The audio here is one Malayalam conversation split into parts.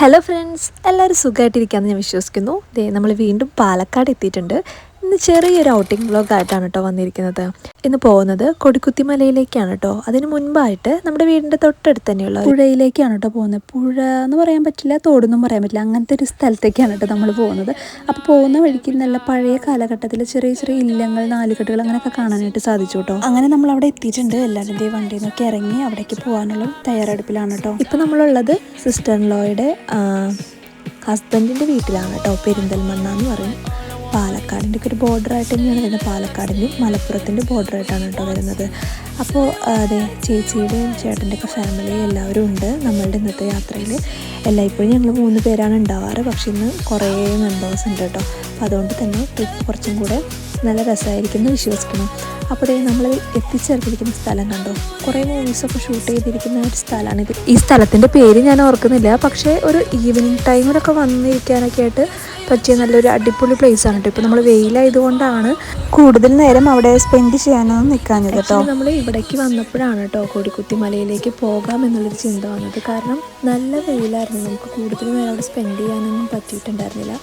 ഹലോ ഫ്രണ്ട്സ്, എല്ലാവരും സുഖമായിട്ടിരിക്കാമെന്ന് ഞാൻ വിശ്വസിക്കുന്നു. നമ്മൾ വീണ്ടും പാലക്കാട് എത്തിയിട്ടുണ്ട്. ഇന്ന് ചെറിയൊരു ഔട്ടിംഗ് വ്ളോഗായിട്ടാണ് കേട്ടോ വന്നിരിക്കുന്നത്. ഇന്ന് പോകുന്നത് കൊടിക്കുത്തി മലയിലേക്കാണ് കേട്ടോ. അതിന് മുൻപായിട്ട് നമ്മുടെ വീടിൻ്റെ തൊട്ടടുത്ത് തന്നെയുള്ള പുഴയിലേക്കാണ് കേട്ടോ പോകുന്നത്. പുഴ എന്ന് പറയാൻ പറ്റില്ല, തോടെന്നും പറയാൻ പറ്റില്ല, അങ്ങനത്തെ ഒരു സ്ഥലത്തേക്കാണ് കേട്ടോ നമ്മൾ പോകുന്നത്. അപ്പോൾ പോകുന്ന വഴിക്ക് നല്ല പഴയ കാലഘട്ടത്തിൽ ചെറിയ ചെറിയ ഇല്ലങ്ങൾ, നാലുകെട്ടുകൾ അങ്ങനെയൊക്കെ കാണാനായിട്ട് സാധിച്ചു കേട്ടോ. അങ്ങനെ നമ്മൾ അവിടെ എത്തിയിട്ടുണ്ട്. എല്ലാവരുടെയും വണ്ടിയിൽ നിന്നൊക്കെ ഇറങ്ങി അവിടേക്ക് പോകാനുള്ള തയ്യാറെടുപ്പിലാണ് കേട്ടോ. ഇപ്പോൾ നമ്മളുള്ളത് സിസ്റ്റർ ഇൻ ലോയുടെ ഹസ്ബൻഡിൻ്റെ വീട്ടിലാണ് കേട്ടോ. പെരിന്തൽമണ്ണ എന്ന് പറയും. പാലക്കാടിൻ്റെ ഒക്കെ ഒരു ബോർഡറായിട്ട് തന്നെയാണ് വരുന്നത്. പാലക്കാടിൻ്റെയും മലപ്പുറത്തിൻ്റെ ബോർഡറായിട്ടാണ് കേട്ടോ വരുന്നത്. അപ്പോൾ അതെ, ചേച്ചിയുടെയും ചേട്ടൻ്റെ ഒക്കെ ഫാമിലി എല്ലാവരും ഉണ്ട് നമ്മളുടെ ഇന്നത്തെ യാത്രയിൽ. എല്ലായ്പ്പോഴും ഞങ്ങൾ 3 പേരാണ് ഉണ്ടാവാറ്, പക്ഷേ ഇന്ന് കുറേ മെമ്പേഴ്സ് ഉണ്ട് കേട്ടോ. അപ്പോൾ അതുകൊണ്ട് തന്നെ ട്രിപ്പ് കുറച്ചും കൂടെ നല്ല രസമായിരിക്കും എന്ന് വിശ്വസിക്കണം. അപ്പോൾ നമ്മൾ എത്തിച്ചേർത്തിരിക്കുന്ന സ്ഥലം കണ്ടോ, കുറേ മൂവീസൊക്കെ ഷൂട്ട് ചെയ്തിരിക്കുന്ന ഒരു സ്ഥലമാണിത്. ഈ സ്ഥലത്തിൻ്റെ പേര് ഞാൻ ഓർക്കുന്നില്ല, പക്ഷേ ഒരു ഈവനിങ് ടൈമിലൊക്കെ വന്നിരിക്കാനൊക്കെ ആയിട്ട് പറ്റിയ നല്ലൊരു അടിപൊളി പ്ലേസ് ആണ് കേട്ടോ. ഇപ്പോൾ നമ്മൾ വെയിലായതുകൊണ്ടാണ് കൂടുതൽ നേരം അവിടെ സ്പെൻഡ് ചെയ്യാനൊന്നും നിൽക്കാഞ്ഞത് കേട്ടോ. നമ്മൾ ഇവിടേക്ക് വന്നപ്പോഴാണ് കേട്ടോ കൊടിക്കുത്തി മലയിലേക്ക് പോകാം എന്നുള്ളൊരു ചിന്ത വന്നത്. കാരണം നല്ല വെയിലായിരുന്നു, നമുക്ക് കൂടുതൽ നേരം അവിടെ സ്പെൻഡ് ചെയ്യാനൊന്നും പറ്റിയിട്ടുണ്ടായിരുന്നില്ല.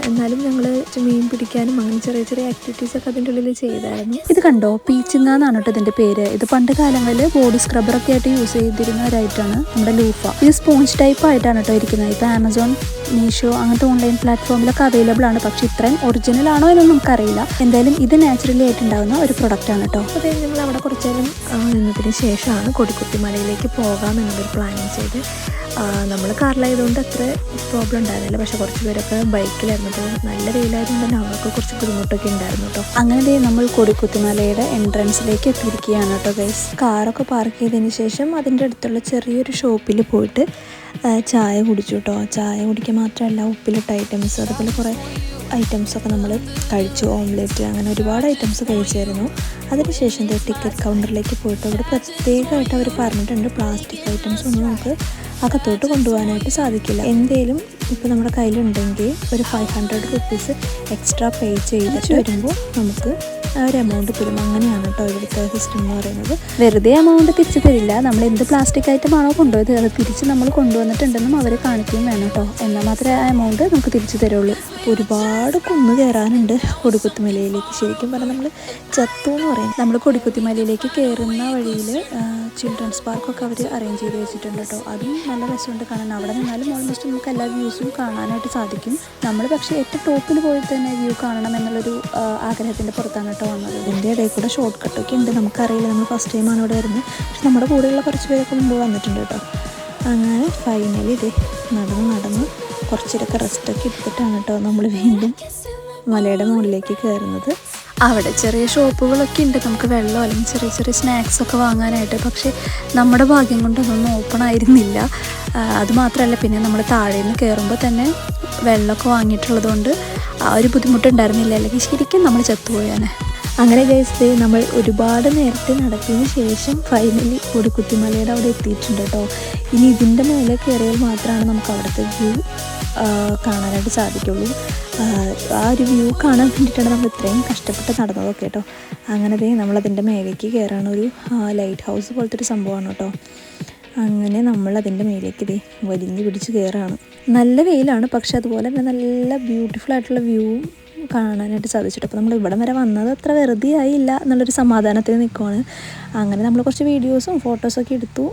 എന്നാലും ഞങ്ങൾ മീൻ പിടിക്കാനും അങ്ങനെ ചെറിയ ചെറിയ ആക്ടിവിറ്റീസൊക്കെ അതിൻ്റെ ഉള്ളിൽ ചെയ്തായിരുന്നു. ഇത് കണ്ടോ, പീച്ചിങ്ങാന്നാണ് കേട്ടോ ഇതിൻ്റെ പേര്. ഇത് പണ്ട് കാലങ്ങളിൽ ബോഡി സ്ക്രബ്ബറൊക്കെ ആയിട്ട് യൂസ് ചെയ്തിരുന്നവരായിട്ടാണ് നമ്മുടെ ലൂഫ. ഇത് സ്പോഞ്ച് ടൈപ്പ് ആയിട്ടാണ് കേട്ടോ ഇരിക്കുന്നത്. ഇപ്പോൾ ആമസോൺ, മീഷോ അങ്ങനത്തെ ഓൺലൈൻ പ്ലാറ്റ്ഫോമിലൊക്കെ അവൈലബിൾ ആണ്. പക്ഷേ ഇത്രയും ഒറിജിനൽ ആണോ എന്നൊന്നും നമുക്കറിയില്ല. എന്തായാലും ഇത് നാച്ചുറലി ആയിട്ടുണ്ടാകുന്ന ഒരു പ്രൊഡക്റ്റ് ആണ് കേട്ടോ. അപ്പോൾ ഞങ്ങൾ അവിടെ കുറച്ച് നേരം നിന്നതിന് ശേഷമാണ് കൊടിക്കുത്തി മലയിലേക്ക് പോകാം എന്നൊരു പ്ലാനിങ് ചെയ്ത്. നമ്മൾ കാറിലായതുകൊണ്ട് അത്ര പ്രോബ്ലം ഉണ്ടായിരുന്നില്ല, പക്ഷേ കുറച്ച് പേരൊക്കെ ബൈക്കിലായിരുന്നു. അപ്പോൾ നല്ല വെയിലായതുകൊണ്ട് തന്നെ അവർക്ക് കുറച്ച് ബുദ്ധിമുട്ടൊക്കെ ഉണ്ടായിരുന്നു കേട്ടോ. അങ്ങനെ നമ്മൾ കൊടിക്കുത്തി മലയുടെ എൻട്രൻസിലേക്ക് എത്തിയിരിക്കുകയാണ് കേട്ടോ ഗൈസ്. കാറൊക്കെ പാർക്ക് ചെയ്തതിന് ശേഷം അതിൻ്റെ അടുത്തുള്ള ചെറിയൊരു ഷോപ്പിൽ പോയിട്ട് ചായ കുടിച്ചു കേട്ടോ. ചായ കുടിക്കുക മാത്രമല്ല, ഉപ്പിലിട്ട ഐറ്റംസ്, അതുപോലെ കുറേ ഐറ്റംസൊക്കെ നമ്മൾ കഴിച്ചു. ഓംലെറ്റ്, അങ്ങനെ ഒരുപാട് ഐറ്റംസ് കഴിച്ചായിരുന്നു. അതിനുശേഷം ടിക്കറ്റ് കൗണ്ടറിലേക്ക് പോയിട്ട് അവിടെ പ്രത്യേകമായിട്ട് അവർ പറഞ്ഞിട്ടുണ്ട്, പ്ലാസ്റ്റിക് ഐറ്റംസ് ഒന്നും നമുക്ക് അകത്തോട്ട് കൊണ്ടുപോകാനായിട്ട് സാധിക്കില്ല. എന്തേലും ഇപ്പോൾ നമ്മുടെ കയ്യിലുണ്ടെങ്കിൽ ഒരു 500 റുപ്പീസ് എക്സ്ട്രാ പേ ചെയ്തിട്ട് വരുമ്പോൾ നമുക്ക് ഒരു എമൗണ്ട് തരും. അങ്ങനെയാണ് കേട്ടോ ഇവിടുത്തെ സിസ്റ്റം എന്ന് പറയുന്നത്. വെറുതെ എമൗണ്ട് തിരിച്ച് തരില്ല. നമ്മൾ എന്ത് പ്ലാസ്റ്റിക് ഐറ്റം ആണോ കൊണ്ടുപോയത് അത് തിരിച്ച് നമ്മൾ കൊണ്ടുവന്നിട്ടുണ്ടെന്നും അവർ കാണിക്കുകയും വേണം കേട്ടോ. എന്നാൽ മാത്രമേ ആ എമൗണ്ട് നമുക്ക് തിരിച്ച് തരുള്ളൂ. ഒരുപാട് കുന്ന് കയറാനുണ്ട് കൊടിക്കുത്തി മലയിലേക്ക്. ശരിക്കും പറഞ്ഞാൽ നമ്മൾ ചത്തു എന്ന് പറയും. നമ്മൾ കൊടിക്കുത്തി മലയിലേക്ക് കയറുന്ന വഴിയിൽ ചിൽഡ്രൻസ് പാർക്കൊക്കെ അവർ അറേഞ്ച് ചെയ്ത് വെച്ചിട്ടുണ്ട് കേട്ടോ. അതും നല്ല രസമുണ്ട് കാണാൻ. അവിടെ നിന്നാലും ഓൾമോസ്റ്റ് നമുക്ക് എല്ലാ വ്യൂസും കാണാനായിട്ട് സാധിക്കും. നമ്മൾ പക്ഷേ ഏറ്റവും ടോപ്പിൽ പോയി തന്നെ വ്യൂ കാണണം എന്നുള്ളൊരു ആഗ്രഹത്തിൻ്റെ പുറത്താണ് കേട്ടോ വന്നത്. ഇതിൻ്റെ ഇടയിൽ കൂടെ ഷോർട്ട് കട്ടൊക്കെ ഉണ്ട്, നമുക്കറിയില്ല. നമ്മൾ ഫസ്റ്റ് ടൈമാണ് ഇവിടെ വരുന്നത്. പക്ഷെ നമ്മുടെ കൂടെയുള്ള കുറച്ച് പേരൊക്കെ മുമ്പ് വന്നിട്ടുണ്ട് കേട്ടോ. അങ്ങനെ ഫൈനലി ഇത് നടന്ന് കുറച്ചൊക്കെ റെസ്റ്റൊക്കെ എടുത്തിട്ടാണ് കേട്ടോ നമ്മൾ വീണ്ടും മലയുടെ മുകളിലേക്ക് കയറുന്നത്. അവിടെ ചെറിയ ഷോപ്പുകളൊക്കെ ഉണ്ട്, നമുക്ക് വെള്ളം അല്ലെങ്കിൽ ചെറിയ ചെറിയ സ്നാക്സൊക്കെ വാങ്ങാനായിട്ട്. പക്ഷേ നമ്മുടെ ഭാഗ്യം കൊണ്ടൊന്നും ഓപ്പൺ ആയിരുന്നില്ല. അതുമാത്രമല്ല, പിന്നെ നമ്മൾ താഴെ നിന്ന് കയറുമ്പോൾ തന്നെ വെള്ളമൊക്കെ വാങ്ങിയിട്ടുള്ളത് കൊണ്ട് ആ ഒരു ബുദ്ധിമുട്ടുണ്ടായിരുന്നില്ല. അല്ലെങ്കിൽ ശരിക്കും നമ്മൾ ചത്തുപോയാണ്. അങ്ങനെ ഗൈസ്, നമ്മൾ ഒരുപാട് നേരത്തെ നടത്തിയതിന് ശേഷം ഫൈനലി കൊടിക്കുത്തി മലയുടെ അവിടെ എത്തിയിട്ടുണ്ട് കേട്ടോ. ഇനി ഇതിൻ്റെ മേലെ കയറിയാൽ മാത്രമാണ് നമുക്ക് അവിടുത്തെ വ്യൂ കാണാനായിട്ട് സാധിക്കുള്ളൂ. ആ ഒരു വ്യൂ കാണാൻ വേണ്ടിയിട്ടാണ് നമ്മൾ ഇത്രയും കഷ്ടപ്പെട്ട് നടന്നതൊക്കെ കേട്ടോ. അങ്ങനെ നമ്മളതിൻ്റെ മേലേക്ക് കയറാണ്. ഒരു ലൈറ്റ് ഹൗസ് പോലത്തെ ഒരു സംഭവമാണ് കേട്ടോ. അങ്ങനെ നമ്മൾ അതിൻ്റെ മേലേക്ക് വലിഞ്ഞ് പിടിച്ച് കയറാണ്. നല്ല വെയിലാണ്, പക്ഷെ അതുപോലെ തന്നെ നല്ല ബ്യൂട്ടിഫുൾ ആയിട്ടുള്ള വ്യൂവും കാണാനായിട്ട് സാധിച്ചിട്ട്. അപ്പോൾ നമ്മൾ ഇവിടം വരെ വന്നത് അത്ര വെറുതെ ആയില്ല എന്നുള്ളൊരു സമാധാനത്തിൽ നിൽക്കുവാണ്. അങ്ങനെ നമ്മൾ കുറച്ച് വീഡിയോസും ഫോട്ടോസൊക്കെ എടുത്തു.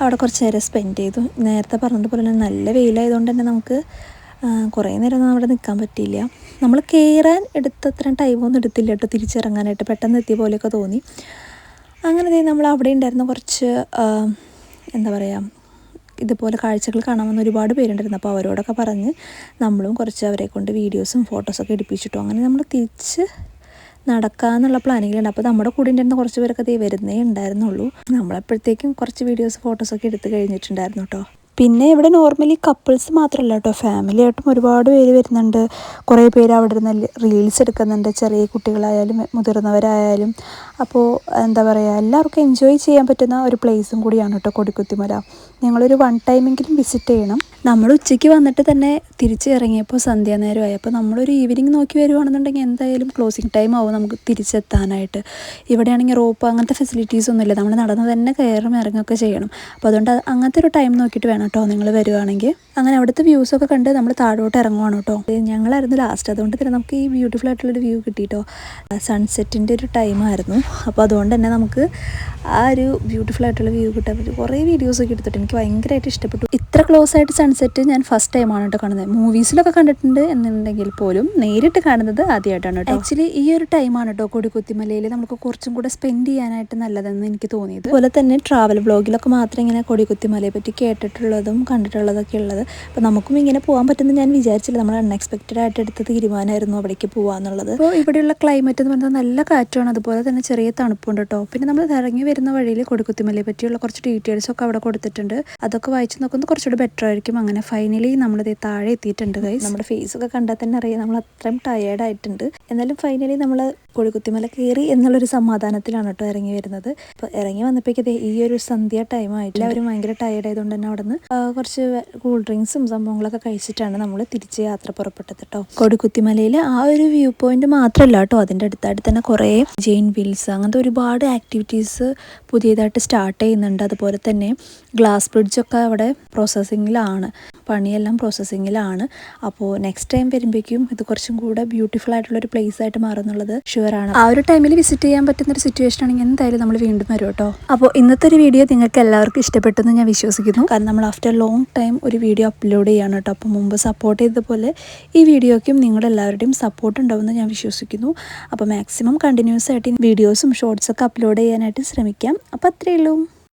അവിടെ കുറച്ച് നേരം സ്പെൻഡ് ചെയ്തു. നേരത്തെ പറഞ്ഞതുപോലെ തന്നെ നല്ല വെയിലായതുകൊണ്ട് തന്നെ നമുക്ക് കുറേ നേരം അവിടെ നിൽക്കാൻ പറ്റിയില്ല. നമ്മൾ കയറാൻ എടുത്തത്രയും ടൈമൊന്നും എടുത്തില്ല കേട്ടോ തിരിച്ചിറങ്ങാനായിട്ട്. പെട്ടെന്ന് എത്തിയ പോലെയൊക്കെ തോന്നി. അങ്ങനെ നമ്മൾ അവിടെ ഉണ്ടായിരുന്ന കുറച്ച് എന്താ പറയുക, ഇതുപോലെ കാഴ്ചകൾ കാണാമെന്ന് ഒരുപാട് പേരുണ്ടായിരുന്നു. അപ്പോൾ അവരോടൊക്കെ പറഞ്ഞ് നമ്മളും കുറച്ച് അവരെ കൊണ്ട് വീഡിയോസും ഫോട്ടോസൊക്കെ എടുപ്പിച്ചിട്ടു. അങ്ങനെ നമ്മൾ തിരിച്ച് നടക്കാമെന്നുള്ള പ്ലാനിങ്ങിലുണ്ട്. അപ്പോൾ നമ്മുടെ കൂടെ ഉണ്ടായിരുന്ന കുറച്ച് പേരൊക്കെ വരുന്നേ ഉണ്ടായിരുന്നുള്ളൂ. നമ്മളപ്പോഴത്തേക്കും കുറച്ച് വീഡിയോസ് ഫോട്ടോസൊക്കെ എടുത്ത് കഴിഞ്ഞിട്ടുണ്ടായിരുന്നു കേട്ടോ. പിന്നെ ഇവിടെ നോർമലി കപ്പിൾസ് മാത്രമല്ല കേട്ടോ, ഫാമിലി ആയിട്ടും ഒരുപാട് പേര് വരുന്നുണ്ട്. കുറേ പേര് അവിടെ നിന്ന് റീൽസ് എടുക്കുന്നുണ്ട്, ചെറിയ കുട്ടികളായാലും മുതിർന്നവരായാലും. അപ്പോൾ എന്താ പറയുക, എല്ലാവർക്കും എൻജോയ് ചെയ്യാൻ പറ്റുന്ന ഒരു പ്ലേസും കൂടിയാണ് കേട്ടോ കൊടിക്കുത്തി മല. ഞങ്ങളൊരു 1 ടൈമെങ്കിലും വിസിറ്റ് ചെയ്യണം. നമ്മൾ ഉച്ചയ്ക്ക് വന്നിട്ട് തന്നെ തിരിച്ച് ഇറങ്ങിയപ്പോൾ സന്ധ്യാനേരമായി. അപ്പോൾ നമ്മളൊരു ഈവനിങ് നോക്കി വരുവാണെന്നുണ്ടെങ്കിൽ എന്തായാലും ക്ലോസിങ് ടൈം ആവും നമുക്ക് തിരിച്ചെത്താനായിട്ട്. ഇവിടെയാണെങ്കിൽ റോപ്പ് അങ്ങനത്തെ ഫെസിലിറ്റീസ് ഒന്നുമില്ല. നമ്മൾ നടന്ന് തന്നെ കയറും ഇറങ്ങുകയൊക്കെ ചെയ്യണം. അപ്പോൾ അതുകൊണ്ട് അങ്ങനത്തെ ഒരു ടൈം നോക്കിയിട്ട് വേണം കേട്ടോ നിങ്ങൾ വരുവാണെങ്കിൽ. അങ്ങനെ അവിടുത്തെ വ്യൂസൊക്കെ കണ്ട് നമ്മൾ താഴോട്ട് ഇറങ്ങുവാണ് കേട്ടോ. ഞങ്ങളായിരുന്നു ലാസ്റ്റ്, അതുകൊണ്ട് തന്നെ നമുക്ക് ഈ ബ്യൂട്ടിഫുൾ ആയിട്ടുള്ളൊരു വ്യൂ കിട്ടിയിട്ടോ. സൺസെറ്റിൻ്റെ ഒരു ടൈമായിരുന്നു. അപ്പോൾ അതുകൊണ്ട് തന്നെ നമുക്ക് ആ ഒരു ബ്യൂട്ടിഫുൾ ആയിട്ടുള്ള വ്യൂ കിട്ടാൻ പറ്റും. കുറേ വീഡിയോസൊക്കെ എടുത്തിട്ട് എനിക്ക് ഭയങ്കരമായിട്ട് ഇഷ്ടപ്പെട്ടു. ഇത്ര ക്ലോസ് ആയിട്ട് സൺസെറ്റ് ഞാൻ ഫസ്റ്റ് ടൈമാണ് കേട്ടോ കാണുന്നത്. മൂവീസിലൊക്കെ കണ്ടിട്ടുണ്ട് എന്നുണ്ടെങ്കിൽ പോലും നേരിട്ട് കാണുന്നത് ആദ്യമായിട്ടാണ് കേട്ടോ. ആക്ച്വലി ഈ ഒരു ടൈമാണ് കേട്ടോ കൊടിക്കുത്തിമലയിൽ നമുക്ക് കുറച്ചും കൂടെ സ്പെൻഡ് ചെയ്യാനായിട്ട് നല്ലതെന്ന് എനിക്ക് തോന്നിയത്. അതുപോലെ തന്നെ ട്രാവൽ വ്ളോഗിലൊക്കെ മാത്രമേ ഇങ്ങനെ കൊടിക്കുത്തിമലയെ പറ്റി കേട്ടിട്ടുള്ളതും കണ്ടിട്ടുള്ളതൊക്കെ ഉള്ളത്. അപ്പോൾ നമുക്കും ഇങ്ങനെ പോകാൻ പറ്റുമെന്ന് ഞാൻ വിചാരിച്ചില്ല. നമ്മൾ അൺഎക്സ്പെക്റ്റഡ് ആയിട്ട് എടുത്ത തീരുമാനമായിരുന്നു അവിടേക്ക് പോകാന്നുള്ളത്. അപ്പോൾ ഇവിടെയുള്ള ക്ലൈമറ്റ് എന്ന് പറഞ്ഞാൽ നല്ല കാറ്റാണ്, അതുപോലെ തന്നെ ചെറിയ തണുപ്പുണ്ട് കേട്ടോ. പിന്നെ നമ്മൾ ഇറങ്ങി വരുന്ന വഴിയിൽ കൊടിക്കുത്തിമലയെ പറ്റിയുള്ള കുറച്ച് ഡീറ്റെയിൽസ് ഒക്കെ അവിടെ കൊടുത്തിട്ടുണ്ട്. അതൊക്കെ വായിച്ച് നോക്കുന്നത് കുറച്ചുകൂടി ബെറ്റർ ആയിരിക്കും. അങ്ങനെ ഫൈനലി നമ്മളിത് താഴെ എത്തിയിട്ടുണ്ട് ഗൈസ്. നമ്മുടെ ഫേസ് ഒക്കെ കണ്ടാൽ തന്നെ അറിയാം നമ്മൾ അത്രയും ടയേർഡ് ആയിട്ടുണ്ട്. എന്നാലും ഫൈനലി നമ്മൾ കൊടിക്കുത്തിമല കയറി എന്നുള്ളൊരു സമാധാനത്തിലാണ് കേട്ടോ ഇറങ്ങി വരുന്നത്. അപ്പോൾ ഇറങ്ങി വന്നപ്പോഴേക്കത് ഈ ഒരു സന്ധ്യ ടൈമായിട്ട് എല്ലാവരും ഭയങ്കര ടയേർഡ് ആയതുകൊണ്ട് തന്നെ അവിടെ നിന്ന് കുറച്ച് കൂൾ ഡ്രിങ്ക്സും സംഭവങ്ങളൊക്കെ കഴിച്ചിട്ടാണ് നമ്മൾ തിരിച്ച് യാത്ര പുറപ്പെട്ടത് കേട്ടോ. കൊടിക്കുത്തിമലയിൽ ആ ഒരു വ്യൂ പോയിന്റ് മാത്രമല്ല കേട്ടോ, അതിൻ്റെ അടുത്തായിട്ട് തന്നെ കുറേ ജെയിൻ വീൽസ് അങ്ങനത്തെ ഒരുപാട് ആക്ടിവിറ്റീസ് പുതിയതായിട്ട് സ്റ്റാർട്ട് ചെയ്യുന്നുണ്ട്. അതുപോലെ തന്നെ ഗ്ലാസ് ബ്രിഡ്ജൊക്കെ അവിടെ പ്രോസസ്സിങ്ങിലാണ്, പണിയെല്ലാം പ്രോസസ്സിങ്ങിലാണ്. അപ്പോൾ നെക്സ്റ്റ് ടൈം വരുമ്പോഴേക്കും ഇത് കുറച്ചും കൂടെ ബ്യൂട്ടിഫുൾ ആയിട്ടുള്ളൊരു പ്ലേസ് ആയിട്ട് മാറുന്നുള്ളത് ഷുവറാണ്. ആ ഒരു ടൈമിൽ വിസിറ്റ് ചെയ്യാൻ പറ്റുന്നൊരു സിറ്റുവേഷൻ ആണെങ്കിൽ എന്തായാലും നമ്മൾ വീണ്ടും വരും കേട്ടോ. അപ്പോൾ ഇന്നത്തെ ഒരു വീഡിയോ നിങ്ങൾക്ക് എല്ലാവർക്കും ഇഷ്ടപ്പെട്ടെന്ന് ഞാൻ വിശ്വസിക്കുന്നു. കാരണം നമ്മൾ ആഫ്റ്റർ ലോങ് ടൈം ഒരു വീഡിയോ അപ്ലോഡ് ചെയ്യാണ് കേട്ടോ. അപ്പോൾ മുമ്പ് സപ്പോർട്ട് ചെയ്തതുപോലെ ഈ വീഡിയോയ്ക്കും നിങ്ങളെല്ലാവരുടെയും സപ്പോർട്ട് ഉണ്ടാവുമെന്ന് ഞാൻ വിശ്വസിക്കുന്നു. അപ്പോൾ മാക്സിമം കണ്ടിന്യൂസ് ആയിട്ട് വീഡിയോസും ഷോർട്സൊക്കെ അപ്ലോഡ് ചെയ്യാനായിട്ട് ശ്രമിക്കാം. അപ്പോൾ അത്രയേ ഉള്ളൂ.